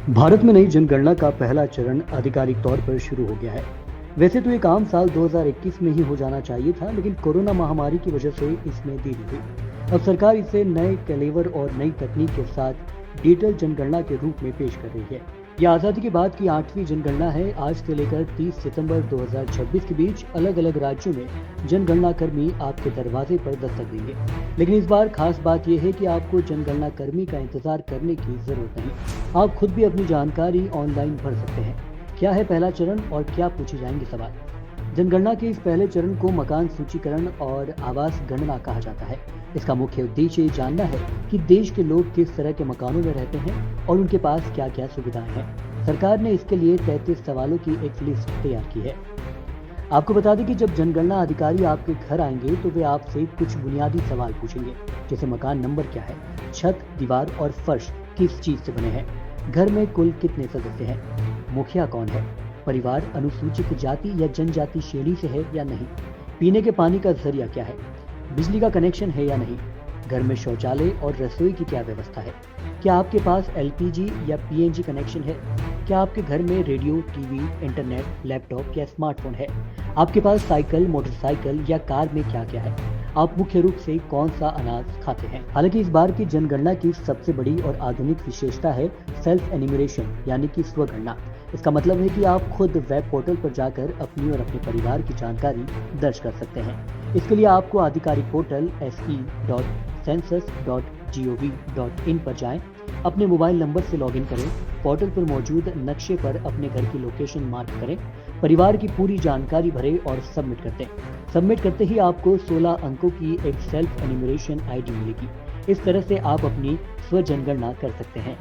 भारत में नई जनगणना का पहला चरण आधिकारिक तौर पर शुरू हो गया है। वैसे तो ये काम साल 2021 में ही हो जाना चाहिए था, लेकिन कोरोना महामारी की वजह से इसमें देरी हुई। अब सरकार इसे नए कलेवर और नई तकनीक के साथ डिजिटल जनगणना के रूप में पेश कर रही है। यह आज़ादी के बाद की 8वीं जनगणना है। आज से लेकर 30 सितंबर 2026 के बीच अलग अलग राज्यों में जनगणना कर्मी आपके दरवाजे पर दस्तक देंगे। लेकिन इस बार खास बात यह है कि आपको जनगणना कर्मी का इंतजार करने की जरूरत नहीं। आप खुद भी अपनी जानकारी ऑनलाइन भर सकते हैं। क्या है पहला चरण और क्या पूछे जाएंगे सवाल। जनगणना के इस पहले चरण को मकान सूचीकरण और आवास गणना कहा जाता है। इसका मुख्य उद्देश्य ये जानना है कि देश के लोग किस तरह के मकानों में रहते हैं और उनके पास क्या क्या सुविधाएं हैं। सरकार ने इसके लिए 33 सवालों की एक लिस्ट तैयार की है। आपको बता दें कि जब जनगणना अधिकारी आपके घर आएंगे तो वे आपसे कुछ बुनियादी सवाल पूछेंगे, जैसे मकान नंबर क्या है, छत, दीवार और फर्श किस चीज से बने हैं, घर में कुल कितने सदस्य हैं, मुखिया कौन है, परिवार अनुसूचित जाति या जनजाति श्रेणी से है या नहीं, पीने के पानी का जरिया क्या है, बिजली का कनेक्शन है या नहीं, घर में शौचालय और रसोई की क्या व्यवस्था है, क्या आपके पास एलपीजी या पीएनजी कनेक्शन है, क्या आपके घर में रेडियो, टीवी, इंटरनेट, लैपटॉप या स्मार्टफोन है, आपके पास साइकिल, मोटरसाइकिल या कार में क्या क्या है, आप मुख्य रूप से कौन सा अनाज खाते हैं। हालांकि इस बार की जनगणना की सबसे बड़ी और आधुनिक विशेषता है सेल्फ एनिमरेशन यानी कि स्वगणना। इसका मतलब है कि आप खुद वेब पोर्टल पर जाकर अपनी और अपने परिवार की जानकारी दर्ज कर सकते हैं। इसके लिए आपको आधिकारिक पोर्टल se.census.gov.in पर जाएं, अपने मोबाइल नंबर से लॉगिन करें, पोर्टल पर मौजूद नक्शे पर अपने घर की लोकेशन मार्क करें, परिवार की पूरी जानकारी भरें और सबमिट कर दें। सबमिट करते ही आपको 16 अंकों की एक सेल्फ एनिमरेशन आईडी मिलेगी। इस तरह से आप अपनी स्व जनगणना कर सकते हैं।